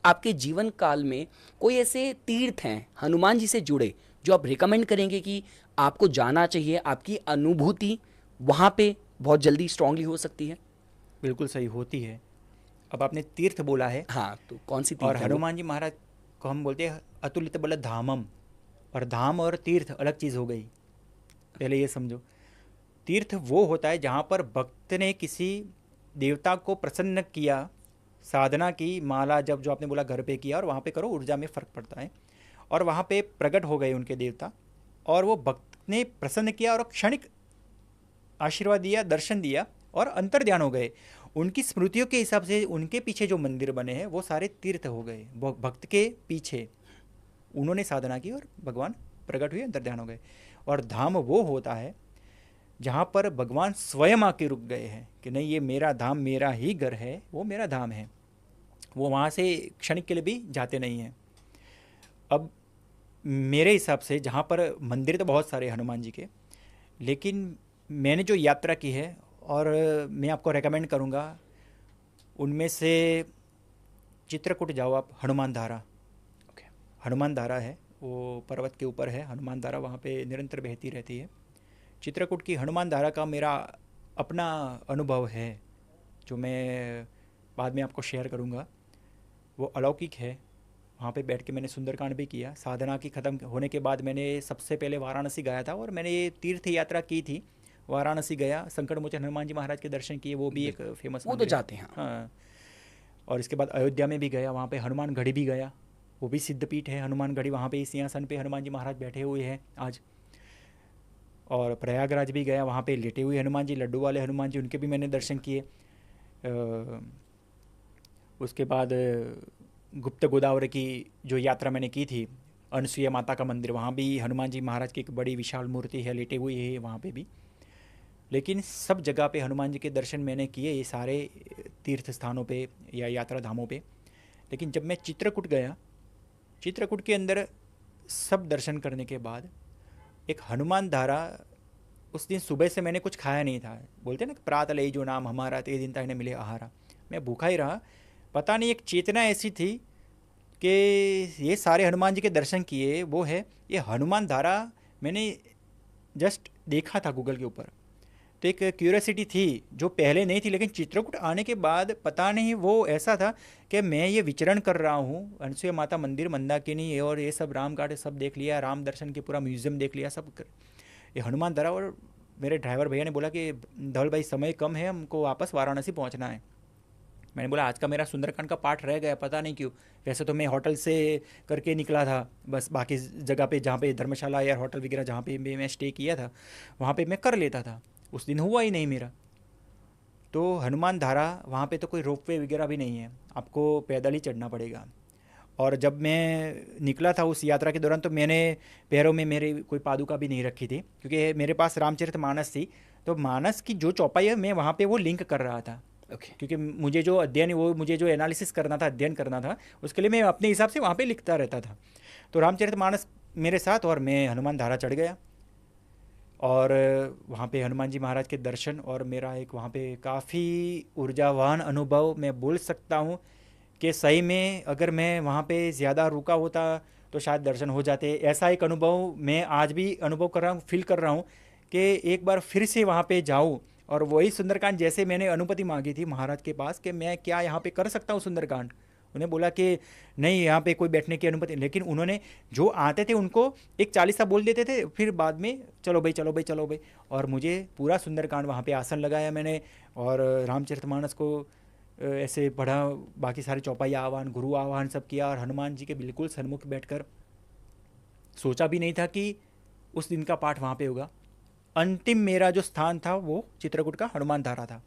आपके जीवन काल में कोई ऐसे तीर्थ हैं हनुमान जी से जुड़े जो आप रिकमेंड करेंगे कि आपको जाना चाहिए, आपकी अनुभूति वहाँ पे बहुत जल्दी स्ट्रांगली हो सकती है? बिल्कुल सही होती है। अब आपने तीर्थ बोला है, हाँ, तो कौन सी और तीर्थ है वो? हनुमान जी महाराज को हम बोलते हैं अतुलित बल धामम, और धाम और तीर्थ अलग चीज़ हो गई, पहले ये समझो। तीर्थ वो होता है जहाँ पर भक्त ने किसी देवता को प्रसन्न किया, साधना की, माला जब जो आपने बोला घर पे किया, और वहाँ पे करो ऊर्जा में फ़र्क पड़ता है, और वहाँ पे प्रकट हो गए उनके देवता, और वो भक्त ने प्रसन्न किया और क्षणिक आशीर्वाद दिया, दर्शन दिया, और अंतर ध्यान हो गए। उनकी स्मृतियों के हिसाब से उनके पीछे जो मंदिर बने हैं वो सारे तीर्थ हो गए, वो भक्त के पीछे उन्होंने साधना की और भगवान प्रकट हुए, अंतर ध्यान हो गए। और धाम वो होता है जहाँ पर भगवान स्वयं आके रुक गए हैं कि नहीं, ये मेरा धाम, मेरा ही घर है, वो मेरा धाम है। वो वहाँ से क्षणिक के लिए भी जाते नहीं हैं। अब मेरे हिसाब से जहाँ पर मंदिर तो बहुत सारे हैं हनुमान जी के, लेकिन मैंने जो यात्रा की है और मैं आपको रेकमेंड करूँगा, उनमें से चित्रकूट जाओ आप, हनुमान धारा। ओके। हनुमान धारा है, वो पर्वत के ऊपर है हनुमान धारा, वहाँ पे निरंतर बहती रहती है। चित्रकूट की हनुमान धारा का मेरा अपना अनुभव है, जो मैं बाद में आपको शेयर करूँगा। वो अलौकिक है। वहाँ पे बैठ के मैंने सुंदरकांड भी किया। साधना की ख़त्म होने के बाद मैंने सबसे पहले वाराणसी गया था, और मैंने ये तीर्थ यात्रा की थी। वाराणसी गया, संकट मोचन हनुमान जी महाराज के दर्शन किए, वो भी एक बिल्कुल, फेमस वो तो मंदिर है। जाते हैं, हाँ। हाँ। और इसके बाद अयोध्या में भी गया, वहाँ पे हनुमान गढ़ी भी गया, वो भी सिद्धपीठ है हनुमान गढ़ी, वहाँ पे इस सिंहासन पे हनुमान जी महाराज बैठे हुए हैं आज। और प्रयागराज भी गया, वहाँ पे लेटे हुए हनुमान जी, लड्डू वाले हनुमान जी, उनके भी मैंने दर्शन किए। उसके बाद गुप्त गोदावरी की जो यात्रा मैंने की थी, अनसुईया माता का मंदिर, वहाँ भी हनुमान जी महाराज की एक बड़ी विशाल मूर्ति है, लेटे हुए है वहाँ पे भी। लेकिन सब जगह पे हनुमान जी के दर्शन मैंने किए, ये सारे तीर्थ स्थानों पे या यात्रा धामों पे। लेकिन जब मैं चित्रकूट गया, चित्रकूट के अंदर सब दर्शन करने के बाद एक हनुमान धारा, उस दिन सुबह से मैंने कुछ खाया नहीं था। बोलते ना, प्रात लई जो नाम हमारा, ते दिन ताने मिले आहारा। मैं भूखा ही रहा। पता नहीं, एक चेतना ऐसी थी कि ये सारे हनुमान जी के दर्शन किए, वो है ये हनुमान धारा। मैंने जस्ट देखा था गूगल के ऊपर, तो एक क्यूरियोसिटी थी जो पहले नहीं थी, लेकिन चित्रकूट आने के बाद पता नहीं वो ऐसा था कि मैं ये विचरण कर रहा हूँ। अनसुईया माता मंदिर, मंदाकिनी और ये सब राम घाट सब देख लिया, राम दर्शन के पूरा म्यूजियम देख लिया, सब कर ये हनुमान धरा। और मेरे ड्राइवर भैया ने बोला कि धवल भाई समय कम है, हमको वापस वाराणसी पहुंचना है। मैंने बोला आज का मेरा सुंदरकांड का पार्ट रह गया, पता नहीं क्यों। वैसे तो मैं होटल से करके निकला था, बस बाकी जगह पे जहाँ पे धर्मशाला या होटल वगैरह जहाँ पे भी मैं स्टे किया था, वहाँ पे मैं कर लेता था। उस दिन हुआ ही नहीं मेरा। तो हनुमान धारा, वहाँ पे तो कोई रोपवे वगैरह भी नहीं है, आपको पैदल ही चढ़ना पड़ेगा। और जब मैं निकला था उस यात्रा के दौरान, तो मैंने पैरों में मेरे कोई पादुका भी नहीं रखी थी, क्योंकि मेरे पास रामचरित मानस थी। तो मानस की जो चौपाई है, मैं वहाँ पे वो लिंक कर रहा था, ओके। क्योंकि मुझे जो अध्ययन, वो मुझे जो एनालिसिस करना था, अध्ययन करना था, उसके लिए मैं अपने हिसाब से वहाँ पे लिखता रहता था। तो रामचरित मानस मेरे साथ, और मैं हनुमान धारा चढ़ गया। और वहाँ पे हनुमान जी महाराज के दर्शन, और मेरा एक वहाँ पे काफ़ी ऊर्जावान अनुभव मैं बोल सकता हूँ कि सही में अगर मैं वहाँ पे ज़्यादा रुका होता तो शायद दर्शन हो जाते। ऐसा एक अनुभव मैं आज भी अनुभव कर रहा हूँ, फील कर रहा हूँ कि एक बार फिर से वहाँ पे जाऊँ, और वही सुंदरकांड जैसे मैंने अनुमति मांगी थी महाराज के पास कि मैं क्या यहाँ पे कर सकता हूँ सुंदरकांड। उन्हें बोला कि नहीं, यहाँ पे कोई बैठने की अनुमति, लेकिन उन्होंने जो आते थे उनको एक चालीसा बोल देते थे, फिर बाद में चलो भाई चलो भाई चलो भाई। और मुझे पूरा सुंदरकांड वहाँ पे आसन लगाया मैंने, और रामचरितमानस को ऐसे पढ़ा, बाकी सारे चौपाई आह्वान, गुरु आह्वान सब किया, और हनुमान जी के बिल्कुल सन्मुख बैठकर सोचा भी नहीं था कि उस दिन का पाठ वहाँ पे होगा। अंतिम मेरा जो स्थान था वो चित्रकूट का हनुमान धारा था।